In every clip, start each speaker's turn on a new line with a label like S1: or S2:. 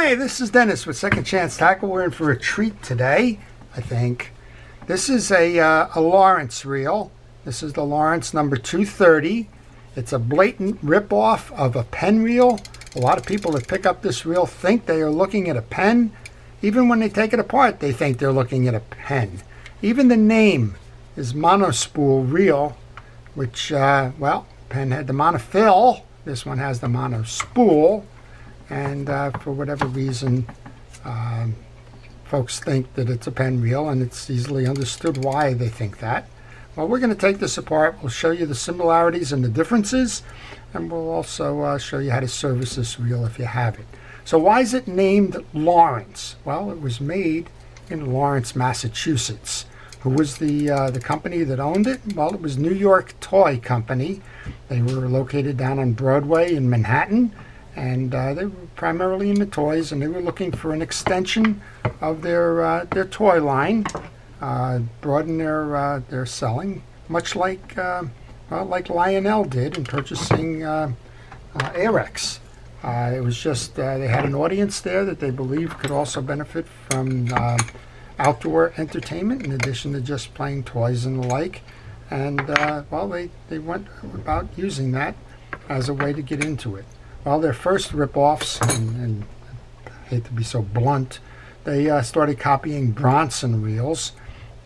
S1: Hi, this is Dennis with Second Chance Tackle. We're in for a treat today, I think. This is a Lawrence reel. This is the Lawrence number 230. It's a blatant rip-off of a Penn reel. A lot of people that pick up this reel think they are looking at a Penn. Even when they take it apart, they think they're looking at a Penn. Even the name is monospool reel, which, well, Penn had the monofill. This one has the monospool. And for whatever reason, folks think that it's a Penn reel, and it's easily understood why they think that. Well, we're going to take this apart. We'll show you the similarities and the differences, and we'll also show you how to service this reel if you have it. So why is it named Lawrence? Well, it was made in Lawrence, Massachusetts. Who was the company that owned it? Well, it was New York Toy Company. They were located down on Broadway in Manhattan. And they were primarily into toys, and they were looking for an extension of their toy line, broaden their selling, much like like Lionel did in purchasing Arex. It was just they had an audience there that they believed could also benefit from outdoor entertainment in addition to just playing toys and the like. And well, they went about using that as a way to get into it. Well, their first rip-offs, and I hate to be so blunt, they started copying Bronson reels,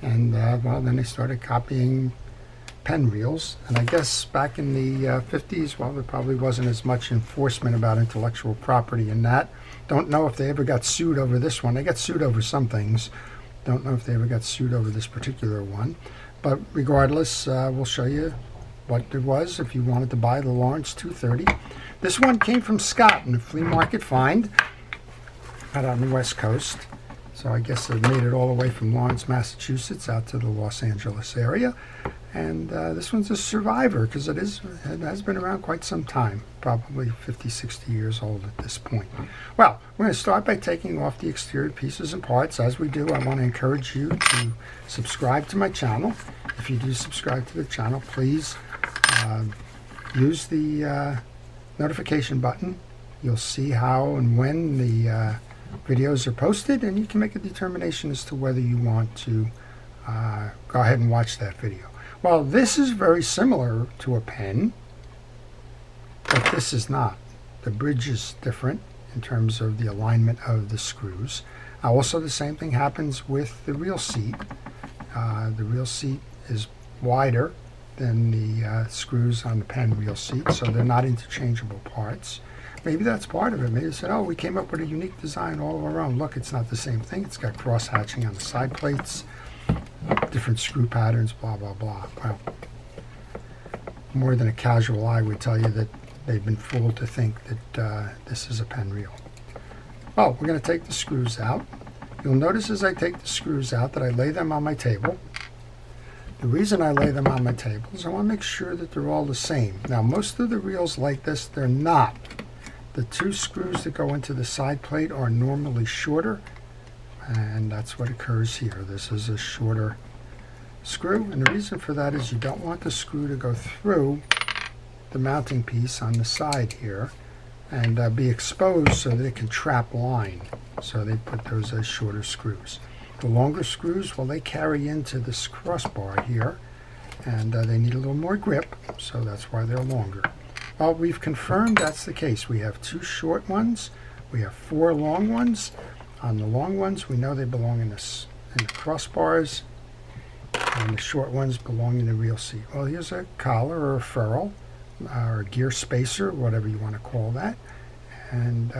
S1: and well, then they started copying Penn reels. And I guess back in the 50s, well, there probably wasn't as much enforcement about intellectual property in that. Don't know if they ever got sued over this one. They got sued over some things. Don't know if they ever got sued over this particular one. But regardless, we'll show you what it was if you wanted to buy the Lawrence 230. This one came from Scott in a flea market find out on the West Coast. So I guess they made it all the way from Lawrence, Massachusetts out to the Los Angeles area. And this one's a survivor because it has been around quite some time, probably 50, 60 years old at this point. Well, we're going to start by taking off the exterior pieces and parts. As we do, I want to encourage you to subscribe to my channel. If you do subscribe to the channel, please use the notification button. You'll see how and when the videos are posted, and you can make a determination as to whether you want to go ahead and watch that video. Well, this is very similar to a Penn, but this is not. The bridge is different in terms of the alignment of the screws. Also, the same thing happens with the reel seat. The reel seat is wider than the screws on the Penn reel seat, so they're not interchangeable parts. Maybe that's part of it. Maybe they said, oh, we came up with a unique design all of our own. Look, it's not the same thing. It's got cross hatching on the side plates, different screw patterns, blah, blah, blah. Well, more than a casual eye would tell you that they've been fooled to think that this is a Penn reel. Well, we're going to take the screws out. You'll notice as I take the screws out that I lay them on my table. The reason I lay them on my table is I want to make sure that they're all the same. Now, most of the reels like this, they're not. The two screws that go into the side plate are normally shorter, and that's what occurs here. This is a shorter screw, and the reason for that is you don't want the screw to go through the mounting piece on the side here and be exposed so that it can trap line. So they put those as shorter screws. The longer screws, well, they carry into this crossbar here, and they need a little more grip, so that's why they're longer. Well, we've confirmed that's the case. We have two short ones. We have four long ones. On the long ones, we know they belong in the crossbars, and the short ones belong in the reel seat. Well, here's a collar or a ferrule, or a gear spacer, whatever you want to call that. And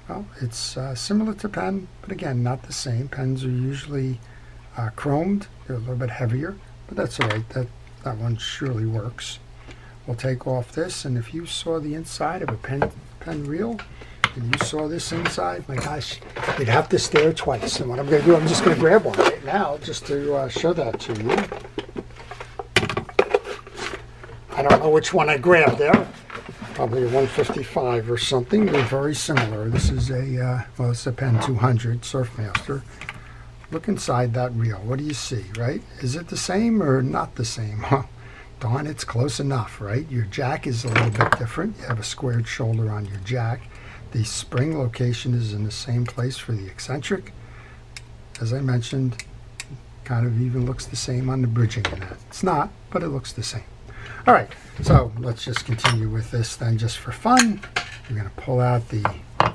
S1: well, it's similar to Penn, but again, not the same. Penns are usually chromed. They're a little bit heavier, but that's all right. That one surely works. We'll take off this, and if you saw the inside of a Penn reel, and you saw this inside, my gosh, you'd have to stare twice. And what I'm going to do, I'm just going to grab one right now just to show that to you. I don't know which one I grabbed there. Probably a 155 or something. They're very similar. This is a, well, it's a Penn 200 Surfmaster. Look inside that reel. What do you see, right? Is it the same or not the same? Darn, it's close enough, right? Your jack is a little bit different. You have a squared shoulder on your jack. The spring location is in the same place for the eccentric. As I mentioned, kind of even looks the same on the bridging in that. It's not, but it looks the same. All right, so let's just continue with this then just for fun. We're going to pull out the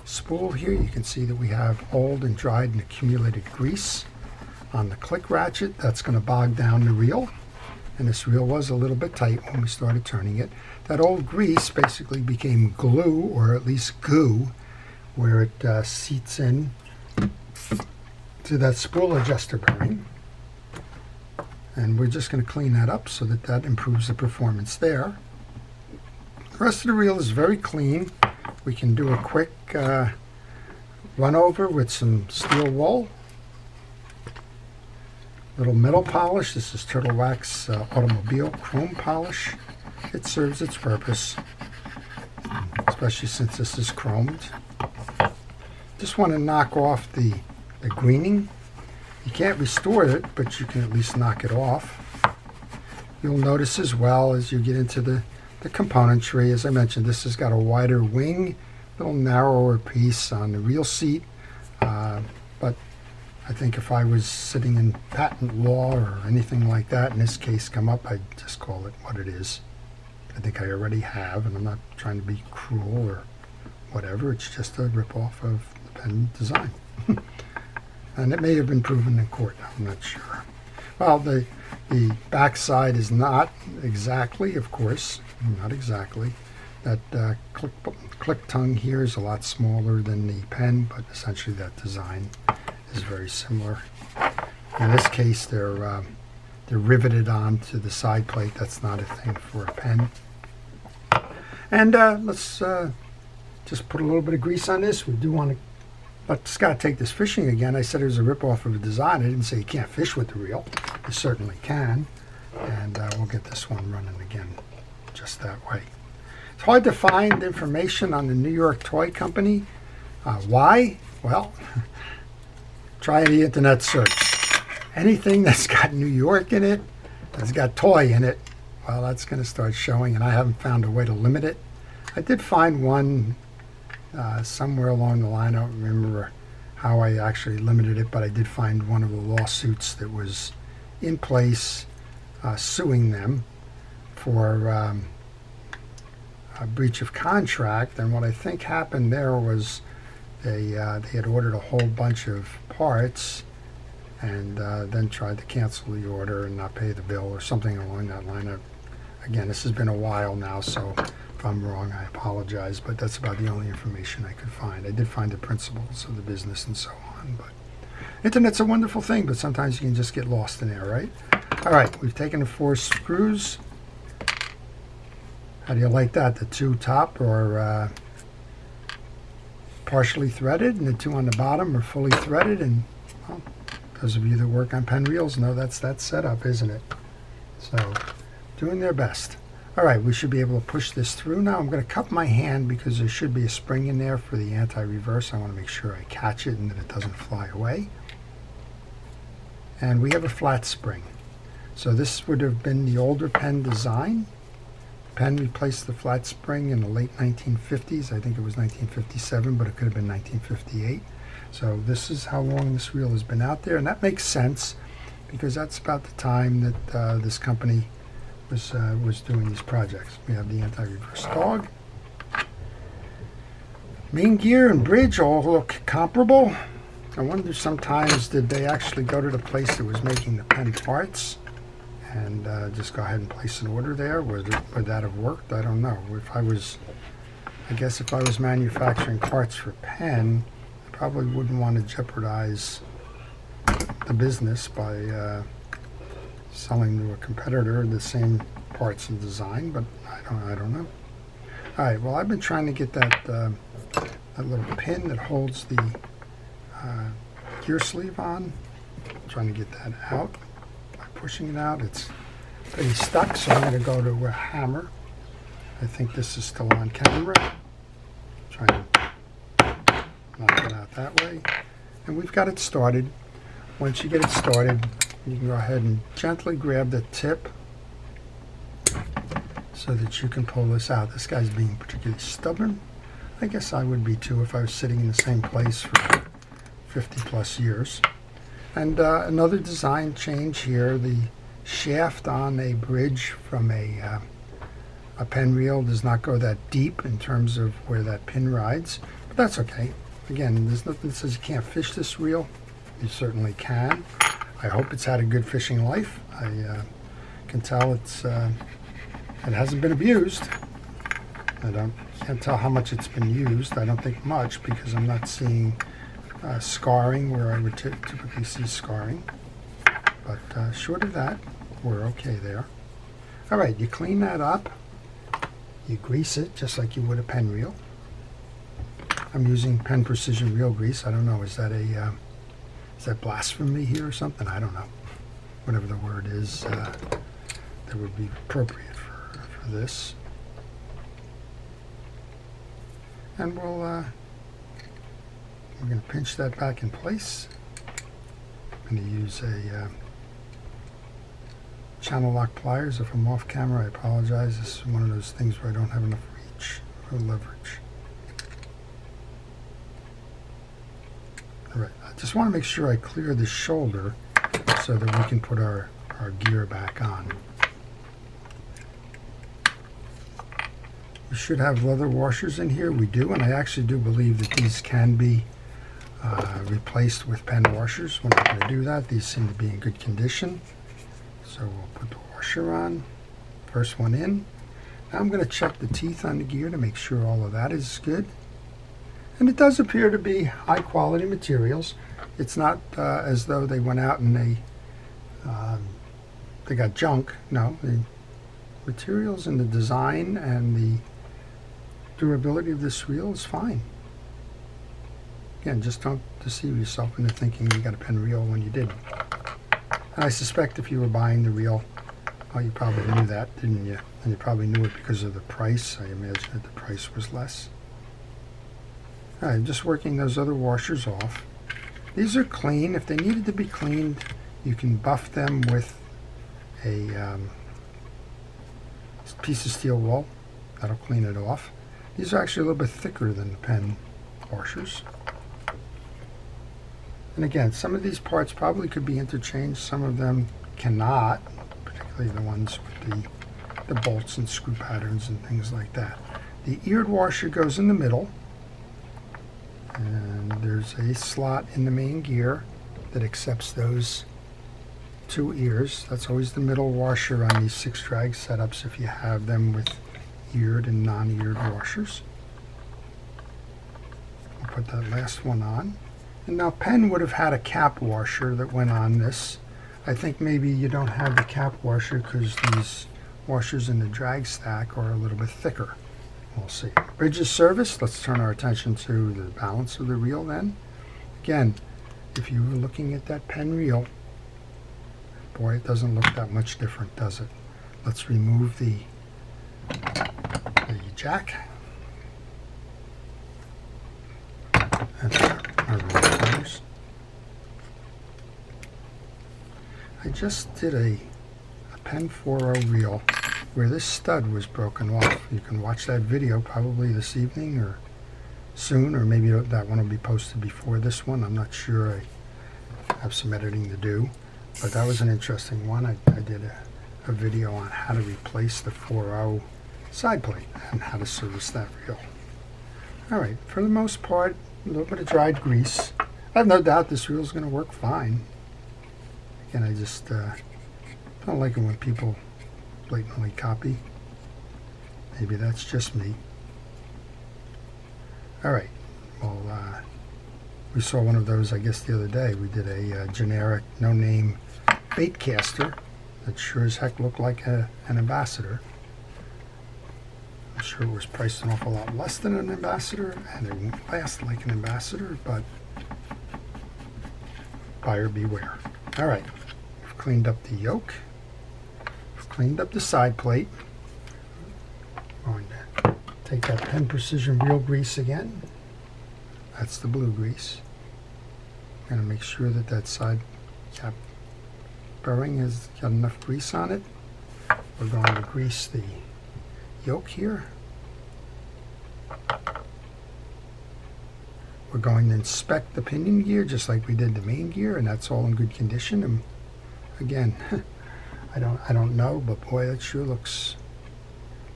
S1: spool here. You can see that we have old and dried and accumulated grease on the click ratchet. That's going to bog down the reel. And this reel was a little bit tight when we started turning it. That old grease basically became glue, or at least goo, where it seats in to that spool adjuster bearing. And we're just going to clean that up so that that improves the performance there. The rest of the reel is very clean. We can do a quick run over with some steel wool. Little metal polish. This is Turtle Wax Automobile Chrome Polish. It serves its purpose, especially since this is chromed. Just want to knock off the greening. You can't restore it, but you can at least knock it off. You'll notice as well as you get into the componentry, as I mentioned, this has got a wider wing, a little narrower piece on the reel seat, but I think if I was sitting in patent law or anything like that, in this case come up, I'd just call it what it is. I think I already have, and I'm not trying to be cruel or whatever. It's just a ripoff of the Penn design. And it may have been proven in court, I'm not sure. Well, the backside is not exactly, of course, not exactly. That click tongue here is a lot smaller than the Penn, but essentially that design is very similar. In this case, they're riveted onto the side plate. That's not a thing for a Penn. And let's just put a little bit of grease on this. We do want to let Scott take this fishing again. I said it was a rip-off of a design. I didn't say you can't fish with the reel. You certainly can. And we'll get this one running again just that way. It's hard to find information on the New York Toy Company. Why? Well, try the internet search. Anything that's got New York in it, that's got toy in it, well, that's going to start showing, and I haven't found a way to limit it. I did find one somewhere along the line. I don't remember how I actually limited it, but I did find one of the lawsuits that was in place suing them for a breach of contract. And what I think happened there was they had ordered a whole bunch of parts and then tried to cancel the order and not pay the bill or something along that line. Again, this has been a while now, so if I'm wrong, I apologize, but that's about the only information I could find. I did find the principles of the business and so on, but internet's a wonderful thing, but sometimes you can just get lost in there, right? All right, we've taken the 4 screws. How do you like that? The 2 top are partially threaded, and the 2 on the bottom are fully threaded, and well, those of you that work on Penn Reels know that's that setup, isn't it? So, doing their best. All right, we should be able to push this through now. I'm going to cup my hand because there should be a spring in there for the anti-reverse. I want to make sure I catch it and that it doesn't fly away. And we have a flat spring. So this would have been the older Penn design. Penn replaced the flat spring in the late 1950s. I think it was 1957, but it could have been 1958. So this is how long this reel has been out there, and that makes sense because that's about the time that this company was doing these projects. We have the anti-reverse dog. Main gear and bridge all look comparable. I wonder sometimes did they actually go to the place that was making the Penn parts and just go ahead and place an order there? Would that have worked? I don't know. I guess if I was manufacturing parts for Penn, I probably wouldn't want to jeopardize the business by selling to a competitor the same parts and design, but I don't know. All right, well, I've been trying to get that that little pin that holds the gear sleeve on. I'm trying to get that out by pushing it out. It's pretty stuck, so I'm going to go to a hammer. I think this is still on camera. Try to knock it out that way, and we've got it started. Once you get it started, you can go ahead and gently grab the tip so that you can pull this out. This guy's being particularly stubborn. I guess I would be too if I was sitting in the same place for 50 plus years. And another design change here, the shaft on a bridge from a Penn Reel does not go that deep in terms of where that pin rides, but that's okay. Again, there's nothing that says you can't fish this reel. You certainly can. I hope it's had a good fishing life. I can tell it hasn't been abused. I can't tell how much it's been used. I don't think much, because I'm not seeing scarring where I would typically see scarring. But short of that, we're okay there. All right, you clean that up. You grease it just like you would a Penn Reel. I'm using Penn Precision Reel Grease. I don't know, is that blasphemy here or something? I don't know. Whatever the word is that would be appropriate for this. And we're going to pinch that back in place. I'm going to use a channel lock pliers. If I'm off camera, I apologize. This is one of those things where I don't have enough reach or leverage. All right, I just want to make sure I clear the shoulder so that we can put our gear back on. We should have leather washers in here. We do, and I actually do believe that these can be replaced with Penn washers. We're not going to do that. These seem to be in good condition. So we'll put the washer on. First one in. Now I'm going to check the teeth on the gear to make sure all of that is good. And it does appear to be high quality materials. It's not as though they went out and they got junk. No, the materials and the design and the durability of this reel is fine. Again, just don't deceive yourself into thinking you got a Penn Reel when you didn't. And I suspect if you were buying the reel, well, you probably knew that, didn't you? And you probably knew it because of the price. I imagine that the price was less. All right, I'm just working those other washers off. These are clean. If they needed to be cleaned, you can buff them with a piece of steel wool. That'll clean it off. These are actually a little bit thicker than the Penn washers. And again, some of these parts probably could be interchanged. Some of them cannot, particularly the ones with the bolts and screw patterns and things like that. The eared washer goes in the middle. And there's a slot in the main gear that accepts those two ears. That's always the middle washer on these 6-drag setups if you have them with eared and non-eared washers. I'll put that last one on. And now Penn would have had a cap washer that went on this. I think maybe you don't have the cap washer because these washers in the drag stack are a little bit thicker. We'll see. Bridges service. Let's turn our attention to the balance of the reel then. Again, if you were looking at that Penn Reel, boy, it doesn't look that much different, does it? Let's remove the jack. And our reel pliers. I just did a Penn 4.0 reel where this stud was broken off. You can watch that video probably this evening or soon, or maybe that one will be posted before this one. I'm not sure. I have some editing to do, but that was an interesting one. I did a video on how to replace the 4.0 side plate and how to service that reel. All right, for the most part, a little bit of dried grease. I have no doubt this reel is going to work fine. Again, I just don't like it when people blatantly copy. Maybe that's just me. All right, well, we saw one of those, I guess, the other day. We did a generic, no-name bait caster that sure as heck looked like an Ambassador. I'm sure it was priced an awful lot less than an Ambassador, and it won't last like an Ambassador, but buyer beware. All right, we've cleaned up the yoke. Cleaned up the side plate. I'm going to take that Penn Precision Reel grease again. That's the blue grease. I'm going to make sure that that side cap bearing has got enough grease on it. We're going to grease the yoke here. We're going to inspect the pinion gear just like we did the main gear, and that's all in good condition. And again, I don't know, but boy, that sure looks,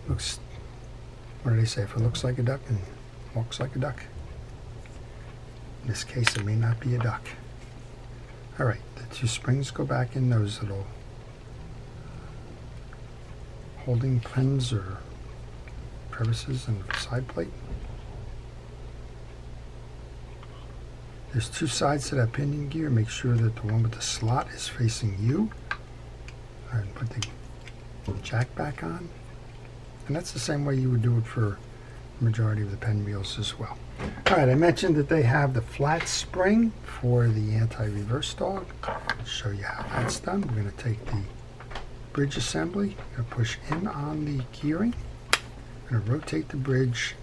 S1: what do they say? If it looks like a duck and walks like a duck. In this case, it may not be a duck. All right, the 2 springs go back in those little holding pins or crevices in the side plate. There's 2 sides to that pinion gear. Make sure that the one with the slot is facing you. And put the jack back on. And that's the same way you would do it for the majority of the Penn Reels as well. All right, I mentioned that they have the flat spring for the anti-reverse dog. I'll show you how that's done. We're going to take the bridge assembly, going to push in on the gearing. I'm going to rotate the bridge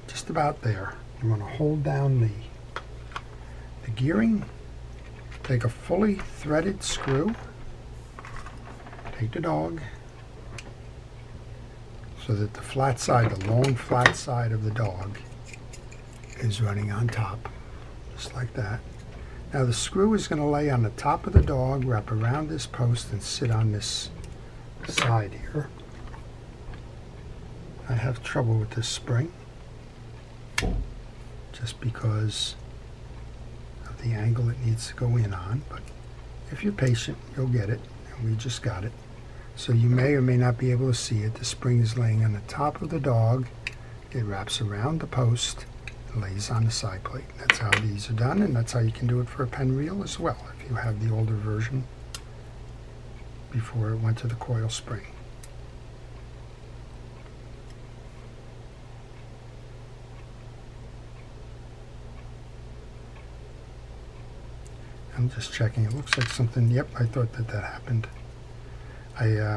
S1: just about there. You want to hold down the gearing, take a fully threaded screw, take the dog, so that the flat side, the long flat side of the dog is running on top, just like that. Now the screw is going to lay on the top of the dog, wrap around this post, and sit on this side here. I have trouble with this spring, just because of the angle it needs to go in on, but if you're patient, you'll get it, and we just got it. So you may or may not be able to see it. The spring is laying on the top of the dog. It wraps around the post and lays on the side plate. That's how these are done, and that's how you can do it for a Penn Reel as well, if you have the older version before it went to the coil spring. I'm just checking. It looks like something, yep, I thought that happened. I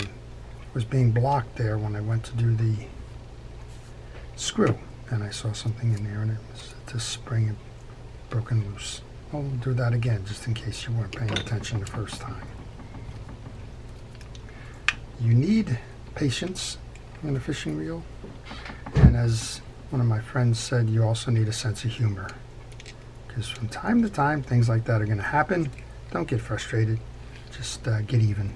S1: was being blocked there when I went to do the screw, and I saw something in there, and it was this spring had broken loose. I'll do that again, just in case you weren't paying attention the first time. You need patience in a fishing reel, and as one of my friends said, you also need a sense of humor. Because from time to time, things like that are going to happen. Don't get frustrated. Just get even.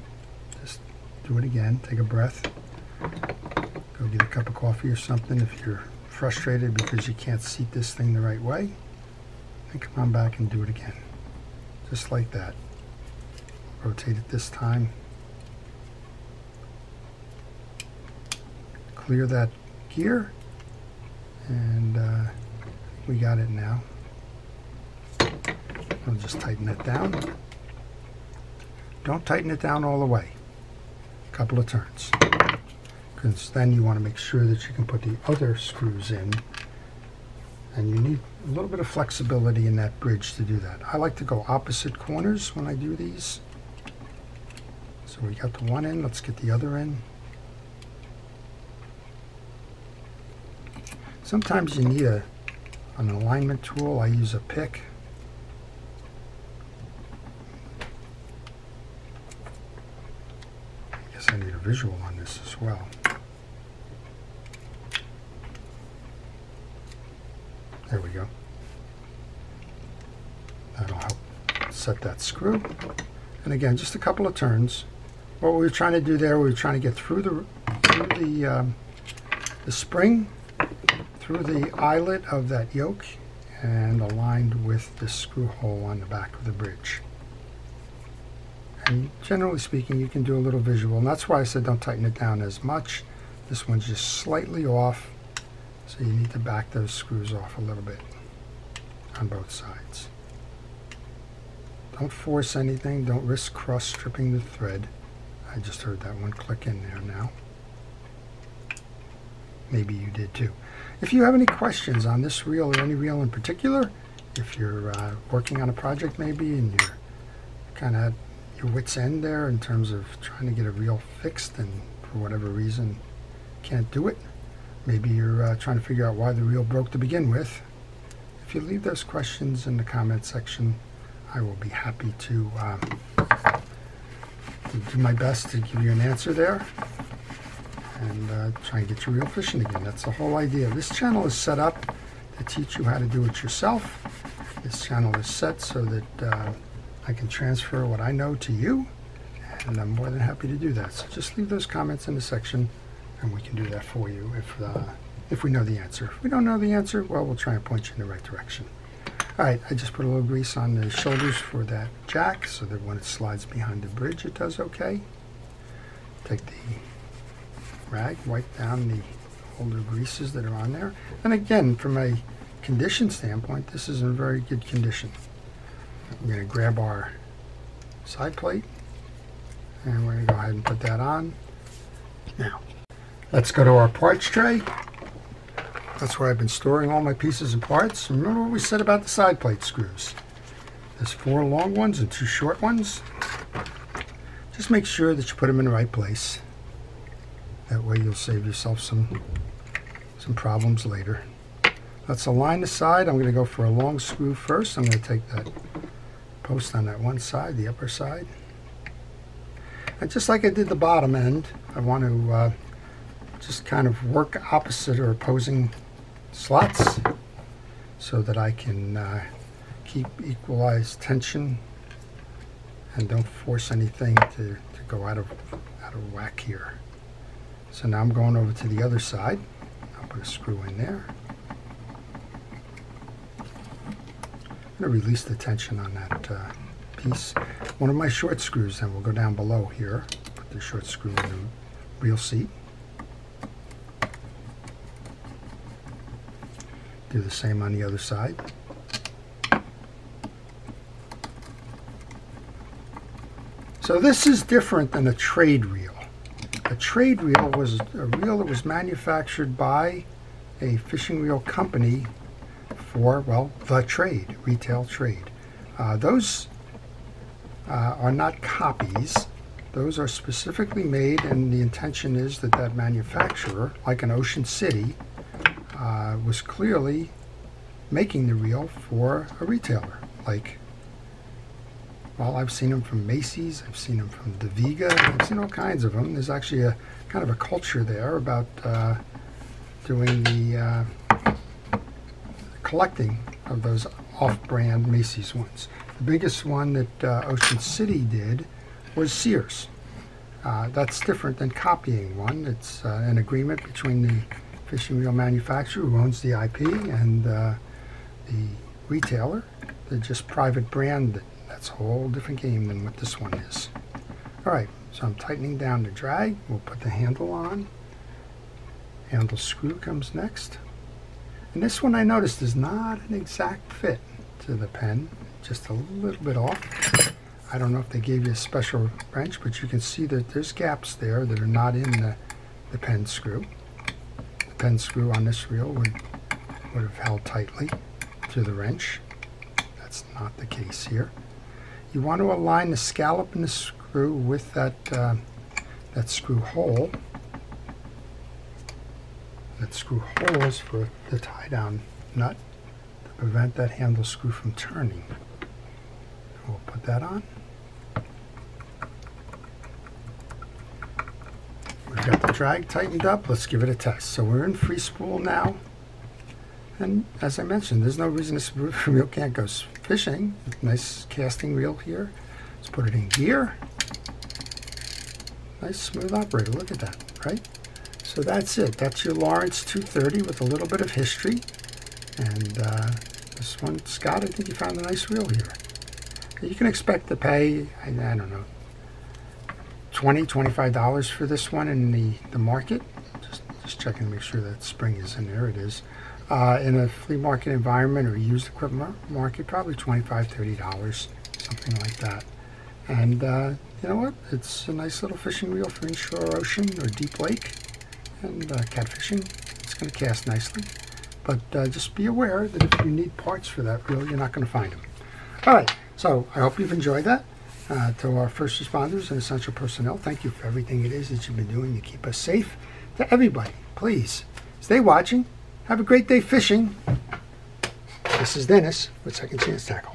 S1: Just do it again. Take a breath. Go get a cup of coffee or something if you're frustrated because you can't seat this thing the right way. And come on back and do it again. Just like that. Rotate it this time. Clear that gear. And we got it now. I'll just tighten it down. Don't tighten it down all the way. A couple of turns. Because then you want to make sure that you can put the other screws in. And you need a little bit of flexibility in that bridge to do that. I like to go opposite corners when I do these. So we got the one in, let's get the other in. Sometimes you need an alignment tool. I use a pick. I need a visual on this as well. There we go. That'll help set that screw. And again, just a couple of turns. What we were trying to do there, we were trying to get through the spring, through the eyelet of that yoke, and aligned with the screw hole on the back of the bridge. And generally speaking, you can do a little visual, and that's why I said don't tighten it down as much. This one's just slightly off, so you need to back those screws off a little bit on both sides. Don't force anything. Don't risk cross-stripping the thread. I just heard that one click in there now. Maybe you did too. If you have any questions on this reel or any reel in particular, if you're working on a project maybe and you're kind of at your wit's end there in terms of trying to get a reel fixed and for whatever reason can't do it, maybe you're trying to figure out why the reel broke to begin with, if you leave those questions in the comment section, I will be happy to do my best to give you an answer there and try and get your reel fishing again. That's the whole idea. This channel is set up to teach you how to do it yourself. This channel is set so that I can transfer what I know to you, and I'm more than happy to do that. So just leave those comments in the section, and we can do that for you if we know the answer. If we don't know the answer, well, we'll try and point you in the right direction. All right, I just put a little grease on the shoulders for that jack so that when it slides behind the bridge, it does okay. Take the rag, wipe down the older greases that are on there. And again, from a condition standpoint, this is in very good condition. We're going to grab our side plate, and we're going to go ahead and put that on. Now, let's go to our parts tray. That's where I've been storing all my pieces and parts. Remember what we said about the side plate screws. There's 4 long ones and 2 short ones. Just make sure that you put them in the right place. That way you'll save yourself some problems later. Let's align the side. I'm going to go for a long screw first. I'm going to take that post on that one side, the upper side. And just like I did the bottom end, I want to just kind of work opposite or opposing slots so that I can keep equalized tension and don't force anything to go out of whack here. So now I'm going over to the other side. I'll put a screw in there. I'm going to release the tension on that piece. One of my short screws then will go down below here. Put the short screw in the reel seat. Do the same on the other side. So this is different than a trade reel. A trade reel was a reel that was manufactured by a fishing reel company for, well, the trade, retail trade. Those are not copies. Those are specifically made, and the intention is that that manufacturer, like an Ocean City, was clearly making the reel for a retailer. Like, well, I've seen them from Macy's, I've seen them from Deviga, I've seen all kinds of them. There's actually a kind of a culture there about doing the collecting of those off-brand Macy's ones. The biggest one that Ocean City did was Sears. That's different than copying one. It's an agreement between the fishing reel manufacturer who owns the IP and the retailer. They're just private brand. That's a whole different game than what this one is. Alright, so I'm tightening down the drag. We'll put the handle on. Handle screw comes next. And this one I noticed is not an exact fit to the Penn, just a little bit off. I don't know if they gave you a special wrench, but you can see that there's gaps there that are not in the Penn screw. The Penn screw on this reel would have held tightly to the wrench. That's not the case here. You want to align the scallop in the screw with that screw hole. That screw hole is for the tie-down nut to prevent that handle screw from turning. We'll put that on. We've got the drag tightened up. Let's give it a test. So we're in free spool now. And as I mentioned, there's no reason this reel can't go fishing. Nice casting reel here. Let's put it in gear. Nice smooth operator. Look at that, right? So that's it. That's your Lawrence 230 with a little bit of history. And this one, Scott, I think you found a nice reel here. You can expect to pay, I don't know, $20, $25 for this one in the market. Just checking to make sure that spring is in there. It is. In a flea market environment or used equipment market, probably $25, $30, something like that. And you know what? It's a nice little fishing reel for inshore ocean or deep lake and catfishing. It's going to cast nicely. But just be aware that if you need parts for that reel, you're not going to find them. All right. So I hope you've enjoyed that. To our first responders and essential personnel, thank you for everything it is that you've been doing to keep us safe. To everybody, please stay watching. Have a great day fishing. This is Dennis with Second Chance Tackle.